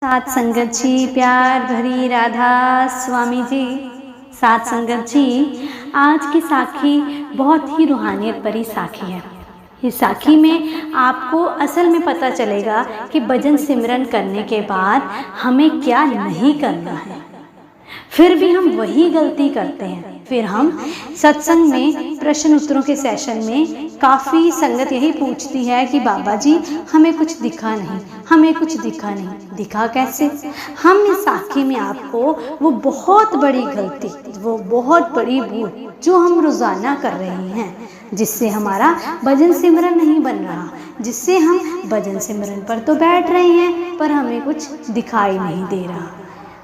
सात संगत जी, प्यार भरी राधा स्वामी जी। सात संगत जी, आज की साखी बहुत ही रूहानियत भरी साखी है। इस साखी में आपको असल में पता चलेगा कि भजन सिमरन करने के बाद हमें क्या नहीं करना है। फिर भी हम वही गलती करते हैं। फिर हम सत्संग में प्रश्न उत्तरों के सेशन में काफ़ी संगत यही पूछती है कि बाबा जी हमें कुछ दिखा नहीं, हमें कुछ दिखा नहीं। दिखा कैसे? हम इस साखी में आपको वो बहुत बड़ी गलती, वो बहुत बड़ी भूल जो हम रोज़ाना कर रहे हैं, जिससे हमारा भजन सिमरन नहीं बन रहा, जिससे हम भजन सिमरन पर तो बैठ रहे हैं पर हमें कुछ दिखाई नहीं दे रहा,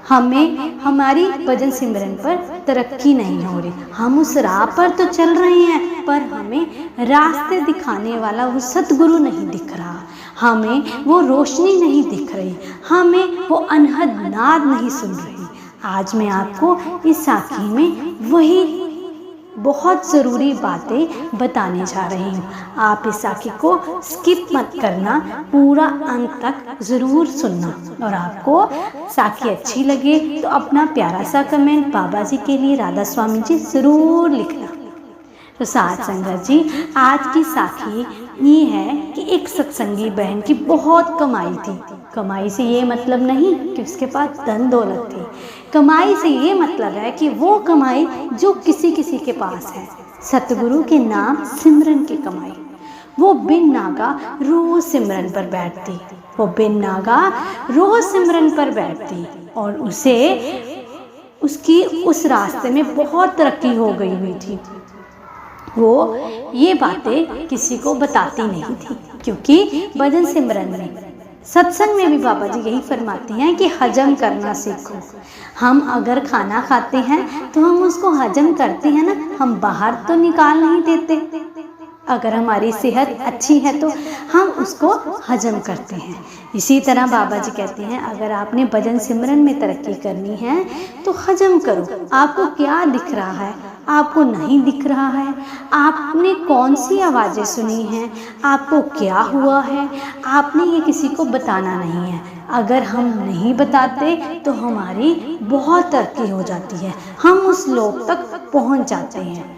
हमें हमारी भजन सिमरन पर तरक्की नहीं हो रही। हम उस राह पर तो चल रहे हैं पर हमें रास्ते दिखाने वाला वो सतगुरु नहीं दिख रहा, हमें वो रोशनी नहीं दिख रही, हमें वो अनहद नाद नहीं सुन रही। आज मैं आपको इस साखी में वही बहुत ज़रूरी बातें बताने जा रही हूँ। आप इस साखी को स्किप मत करना, पूरा अंत तक ज़रूर सुनना। और आपको साखी अच्छी लगे तो अपना प्यारा सा कमेंट बाबा जी के लिए राधा स्वामी जी ज़रूर लिखना। तो साथ संगत जी, आज की साखी ये है कि एक सत्संगी बहन की बहुत कमाई थी। कमाई से ये मतलब नहीं कि उसके पास धन दौलत थी, कमाई से ये मतलब है कि वो कमाई जो किसी किसी के पास है, सतगुरु के नाम सिमरन की कमाई। वो बिन नागा रोज सिमरन पर बैठती, वो बिन नागा रोज सिमरन पर बैठती और उसे उसकी उस रास्ते में बहुत तरक्की हो गई हुई थी। वो ये बातें किसी को बताती नहीं थी, क्योंकि भजन सिमरन में, सत्संग में भी बाबा जी यही फरमाते हैं कि हजम करना सीखो। हम अगर खाना खाते हैं तो हम उसको हजम करते हैं ना, हम बाहर तो निकाल नहीं देते। अगर हमारी सेहत अच्छी है तो हम उसको हजम करते हैं। इसी तरह बाबा जी कहते हैं अगर आपने भजन सिमरन में तरक्की करनी है तो हजम करो। आपको क्या दिख रहा है, आपको नहीं दिख रहा है, आपने कौन सी आवाज़ें सुनी हैं, आपको क्या हुआ है, आपने ये किसी को बताना नहीं है। अगर हम नहीं बताते तो हमारी बहुत तरक्की हो जाती है, हम उस लोक तक पहुंच जाते हैं।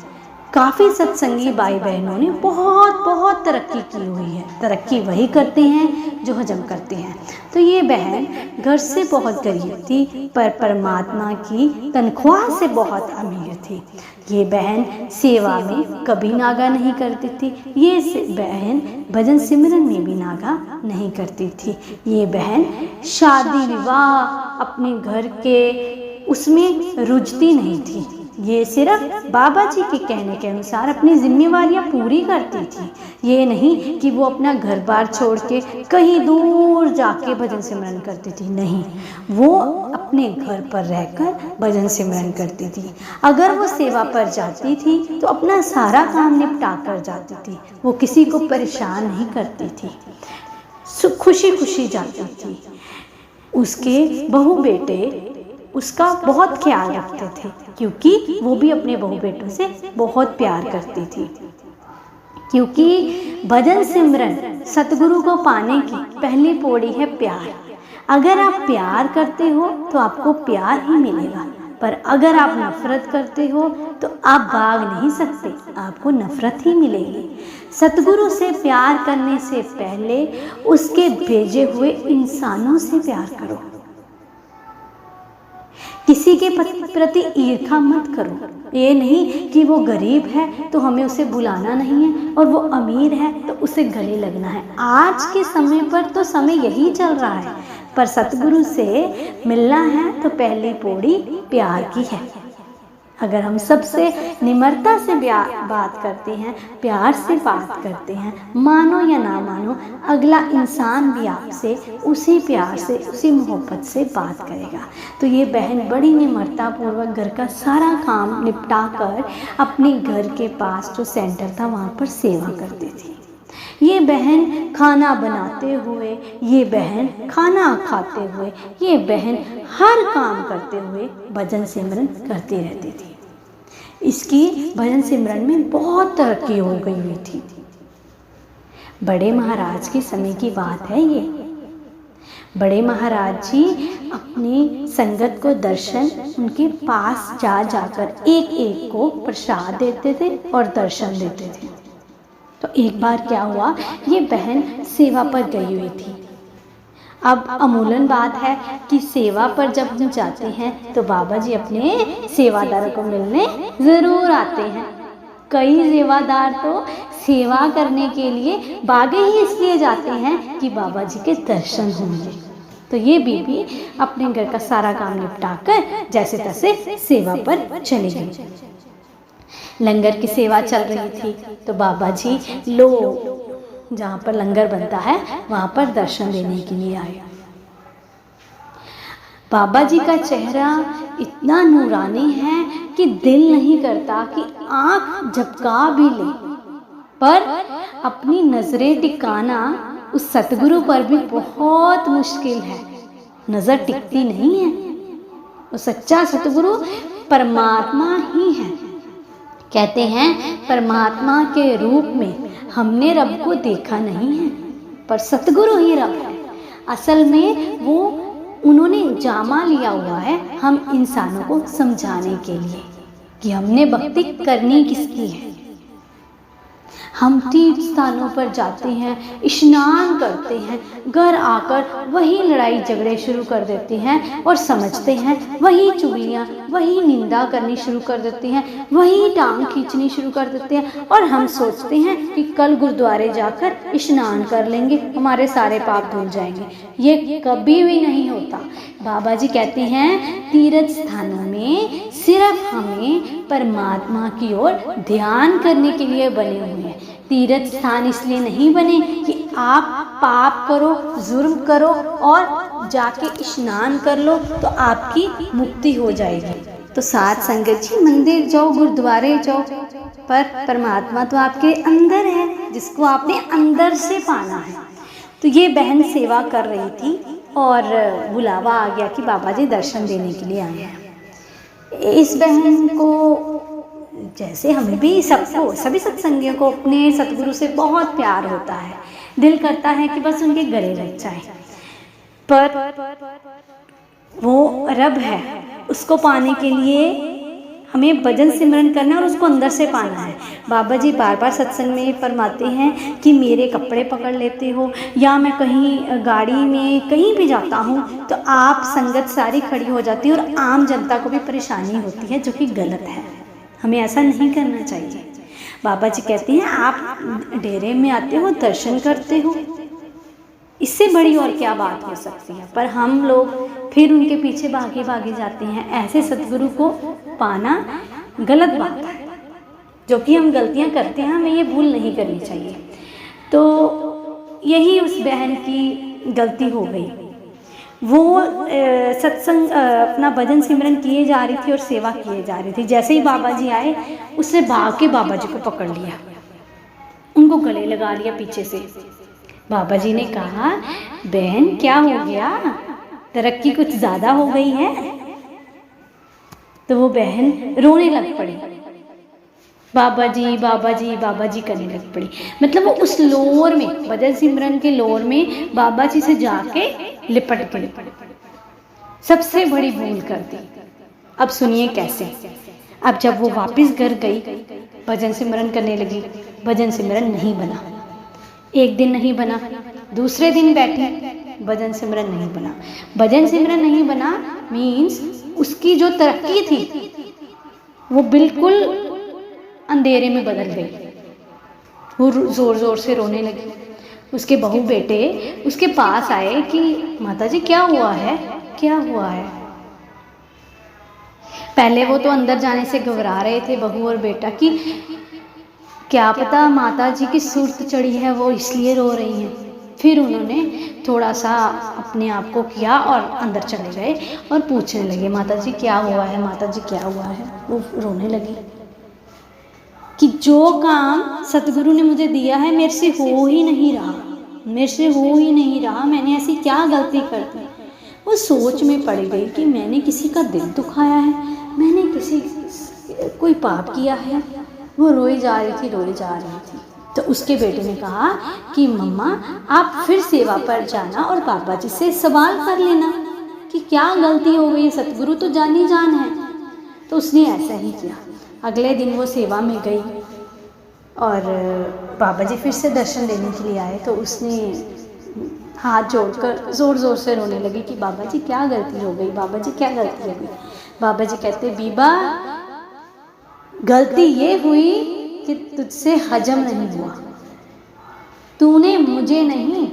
काफ़ी सत्संगी भाई बहनों ने बहुत तरक्की की हुई है। तरक्की वही करते हैं जो हजम करते हैं। तो ये बहन घर से बहुत गरीब थी पर परमात्मा की तनख्वाह से बहुत अमीर थी। ये बहन सेवा में कभी नागा नहीं करती थी, ये बहन भजन सिमरन में भी नागा नहीं करती थी। ये बहन शादी विवाह अपने घर के उसमें रुचती नहीं थी, ये सिर्फ बाबा जी के कहने के अनुसार अपनी जिम्मेवारियां पूरी करती थी। ये नहीं कि वो अपना घर बार छोड़ के कहीं दूर जाके भजन सिमरन करती थी, नहीं, वो अपने घर पर रहकर भजन सिमरन करती थी। अगर वो सेवा पर जाती थी तो अपना सारा काम निपटा कर जाती थी, वो किसी को परेशान नहीं करती थी, खुशी खुशी जाती थी। उसके बहू बेटे उसका बहुत ख्याल रखते थे, क्योंकि वो भी अपने बहू बेटों से बहुत प्यार करती थी। क्योंकि भजन सिमरन सतगुरु को पाने की पहली पौड़ी है प्यार। अगर आप प्यार करते हो तो आपको प्यार ही मिलेगा, पर अगर आप नफरत करते हो तो आप भाग नहीं सकते, आपको नफरत ही मिलेगी। सतगुरु से प्यार करने से पहले उसके भेजे हुए इंसानों से प्यार करो। किसी के प्रति ईर्खा मत करो। ये नहीं कि वो गरीब है तो हमें उसे बुलाना नहीं है और वो अमीर है तो उसे गले लगना है। आज के समय पर तो समय यही चल रहा है, पर सतगुरु से मिलना है तो पहली पौड़ी प्यार की है। अगर हम सबसे निम्रता से बात करते हैं, प्यार से बात करते हैं, मानो या ना मानो, अगला इंसान भी आपसे उसी प्यार से, उसी मोहब्बत से बात करेगा। तो ये बहन बड़ी निम्रता पूर्वक घर का सारा काम निपटा कर अपने घर के पास जो सेंटर था वहाँ पर सेवा करती थी। ये बहन खाना बनाते हुए, ये बहन खाना खाते हुए, ये बहन हर काम करते हुए भजन सिमरन करती रहती थी। इसकी भजन सिमरन में बहुत तरक्की हो गई हुई थी। बड़े महाराज के समय की बात है ये। बड़े महाराज जी अपनी संगत को दर्शन उनके पास जा जाकर एक एक को प्रसाद देते थे और दर्शन देते थे। तो एक बार क्या हुआ, ये बहन सेवा पर गई हुई थी। अब अमूलन बात है कि सेवा पर जब हम जाते हैं तो बाबा जी अपने सेवादारों को मिलने ज़रूर आते हैं। कई सेवादार तो सेवा करने के लिए बागे ही इसलिए जाते हैं कि बाबा जी के दर्शन होंगे। तो ये बीबी अपने घर का सारा काम निपटाकर जैसे तैसे सेवा पर चली गई। लंगर की सेवा चल रही थी तो बाबा जी जहाँ पर लंगर बनता है वहाँ पर दर्शन देने के लिए आए। बाबा जी का चेहरा इतना नूरानी है कि दिल नहीं करता कि आँख झपका भी ले, पर अपनी नज़रें टिकाना उस सतगुरु पर भी बहुत मुश्किल है। नज़र टिकती नहीं है। वो सच्चा सतगुरु परमात्मा ही है। कहते हैं परमात्मा के रूप में हमने रब को देखा नहीं है, पर सतगुरु ही रब है। असल में वो उन्होंने जामा लिया हुआ है हम इंसानों को समझाने के लिए कि हमने भक्ति करनी किसकी है। हम तीर्थ स्थानों पर जाते हैं, स्नान करते हैं, घर आकर वही लड़ाई झगड़े शुरू कर देते हैं और समझते हैं वही चुगलियाँ, वही निंदा करनी शुरू कर देते हैं, वही टांग खींचनी शुरू कर देते हैं और हम सोचते हैं कि कल गुरुद्वारे जाकर स्नान कर लेंगे, हमारे सारे पाप धुल जाएंगे। ये कभी भी नहीं होता। बाबा जी कहते हैं तीर्थ स्थानों में सिर्फ हमें परमात्मा की ओर ध्यान करने के लिए बने हुए हैं। तीर्थ स्थान इसलिए नहीं बने कि आप पाप करो, जुर्म करो और जाके स्नान कर लो तो आपकी मुक्ति हो जाएगी। तो साथ संगत जी मंदिर जाओ, गुरुद्वारे जाओ, पर परमात्मा तो आपके अंदर है जिसको आपने अंदर से पाना है। तो ये बहन सेवा कर रही थी और बुलावा आ गया कि बाबा जी दर्शन देने के लिए आए हैं। इस बहन को जैसे हमें भी सबको, सभी सत्संगियों को अपने सतगुरु से बहुत प्यार होता है, दिल करता है कि बस उनके गले लग जाए, पर वो रब है, उसको पाने के लिए हमें भजन सिमरन करना है और उसको अंदर से पाना है। बाबा जी बार बार सत्संग में फरमाते हैं कि मेरे कपड़े पकड़ लेते हो या मैं कहीं गाड़ी में कहीं भी जाता हूँ तो आप संगत सारी खड़ी हो जाती है और आम जनता को भी परेशानी होती है, जो कि गलत है। हमें ऐसा नहीं करना चाहिए। बाबा जी कहते हैं आप डेरे में आते हो, दर्शन करते हो, इससे बड़ी और क्या बात हो सकती है। पर हम लोग फिर उनके पीछे भागे भागे जाते हैं। ऐसे सतगुरु को पाना गलत बात है। जो कि हम गलतियां करते हैं, हमें ये भूल नहीं करनी चाहिए। तो यही उस बहन की गलती हो गई। वो सत्संग अपना भजन सिमरन किए जा रही थी और सेवा किए जा रही थी। जैसे ही बाबा जी आए, उसने भाग के बाबा जी को पकड़ लिया, उनको गले लगा लिया पीछे से। बाबा जी ने कहा, बहन क्या हो गया, तरक्की कुछ ज़्यादा हो गई है? तो वो बहन रोने लग पड़ी, बाबा जी बाबा जी बाबा जी करने लग पड़ी। मतलब वो उस लोर में, भजन सिमरन के लोर में बाबा जी से जाके लिपट गई। सबसे बड़ी भूल कर दी। अब सुनिए कैसे। अब जब वो वापस घर गई, भजन सिमरन करने लगी, भजन सिमरन नहीं बना। एक दिन नहीं बना, दूसरे दिन बैठी, भजन सिमरन नहीं बना। भजन सिमरन नहीं बना मीन्स उसकी जो तरक्की थी वो बिल्कुल अंधेरे में बदल गई। वो ज़ोर ज़ोर से रोने लगी। उसके बहू बेटे उसके पास आए कि माताजी क्या हुआ है, क्या हुआ है। पहले वो तो अंदर जाने से घबरा रहे थे, बहू और बेटा, कि क्या पता माता जी की सुर्त चढ़ी है, वो इसलिए रो रही हैं। फिर उन्होंने थोड़ा सा अपने आप को किया और अंदर चले गए और पूछने लगे, माता जी क्या हुआ है, माता जी क्या हुआ है। वो रोने लगी कि जो काम सतगुरु ने मुझे दिया है मेरे से हो ही नहीं रहा, मेरे से हो ही नहीं रहा, मैंने ऐसी क्या गलती कर दी। वो सोच में पड़ गई कि मैंने किसी का दिल दुखाया है, मैंने कोई पाप किया है। वो रोई जा रही थी, रोई जा रही थी। तो उसके बेटे ने कहा कि मम्मा आप फिर सेवा पर जाना और बाबा जी से सवाल कर लेना कि क्या गलती हो गई, सतगुरु तो जान ही जान है। तो उसने ऐसा ही किया। अगले दिन वो सेवा में गई और बाबा जी फिर से दर्शन देने के लिए आए। तो उसने हाथ जोड़कर ज़ोर ज़ोर से रोने लगी कि बाबा जी क्या गलती हो गई, बाबा जी क्या गलती हो गई। बाबा जी कहते, बीबा गलती ये हुई कि तुझसे हजम नहीं हुआ, तूने मुझे नहीं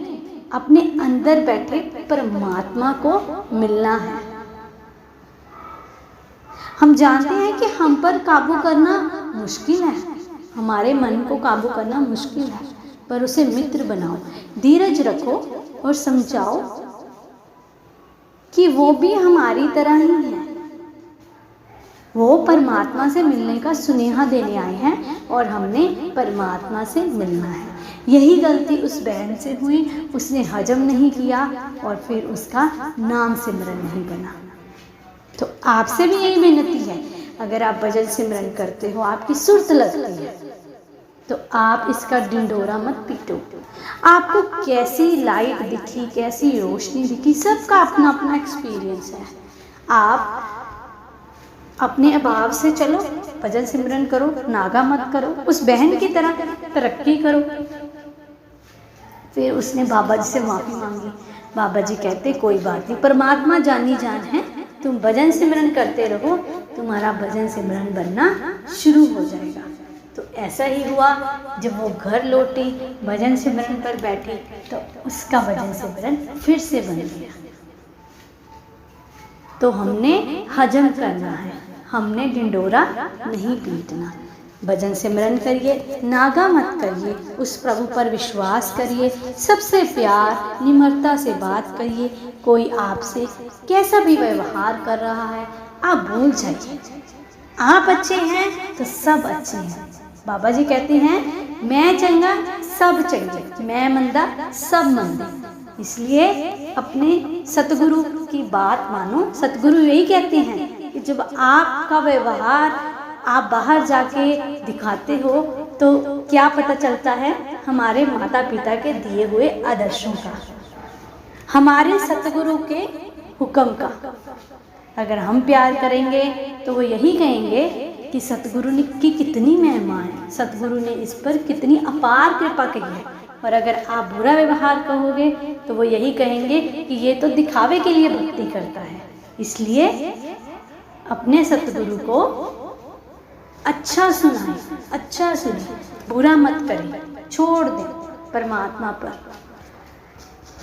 अपने अंदर बैठे परमात्मा को मिलना है। हम जानते हैं कि हम पर काबू करना मुश्किल है, हमारे मन को काबू करना मुश्किल है, पर उसे मित्र बनाओ, धीरज रखो और समझाओ कि वो भी हमारी तरह ही है। वो परमात्मा से मिलने का सुनेहा देने आए हैं और हमने परमात्मा से मिलना है। यही गलती उस बहन से हुई, उसने हजम नहीं किया और फिर उसका नाम सिमरन नहीं बना। तो आपसे भी यही विनती है, अगर आप भजन सिमरन करते हो, आपकी सुरत लगती है, तो आप इसका ढिंढोरा मत पीटो। आपको कैसी लाइट दिखी, कैसी रोशनी दिखी, सबका अपना अपना एक्सपीरियंस है। आप अपने अभाव से चलो, भजन सिमरन करो, नागा मत करो, उस बहन की तरह तरक्की करो। फिर उसने बाबा जी से माफ़ी मांगी। बाबा जी कहते कोई बात नहीं, परमात्मा जानी जान है, तुम भजन सिमरन करते रहो, तुम्हारा भजन सिमरन बनना शुरू हो जाएगा। तो ऐसा ही हुआ। जब वो घर लौटी, भजन सिमरन पर बैठी, तो उसका भजन सिमरन फिर से बन गया। तो हमने हजम करना है, हमने ढिंढोरा नहीं पीटना। भजन सिमरन करिए, नागा मत करिए, उस प्रभु पर विश्वास करिए, सबसे प्यार निम्रता से बात करिए। कोई आपसे कैसा भी व्यवहार कर रहा है, आप भूल जाइए। आप अच्छे हैं तो सब अच्छे हैं। बाबा जी कहते हैं मैं चंगा सब चंगे, मैं मंदा सब मंदे। इसलिए अपने सतगुरु की बात मानो। सतगुरु यही कहते हैं कि जब आपका व्यवहार आप बाहर जाके दिखाते हो तो क्या पता चलता है, हमारे माता पिता के दिए हुए आदर्शों का, हमारे सतगुरु के हुक्म का। अगर हम प्यार करेंगे तो वो यही कहेंगे कि सतगुरु ने की कितनी महिमा है, सतगुरु ने इस पर कितनी अपार कृपा की है। और अगर आप बुरा व्यवहार कहोगे तो वो यही कहेंगे कि ये तो दिखावे के लिए भक्ति करता है। इसलिए अपने सतगुरु को अच्छा सुनाए, अच्छा सुने, बुरा मत करें, छोड़ दें परमात्मा पर।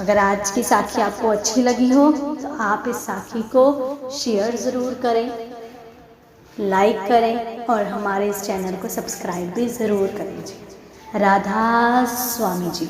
अगर आज की साखी आपको अच्छी लगी हो तो आप इस साखी को शेयर ज़रूर करें, लाइक करें और हमारे इस चैनल को सब्सक्राइब भी ज़रूर करें। राधा स्वामी जी।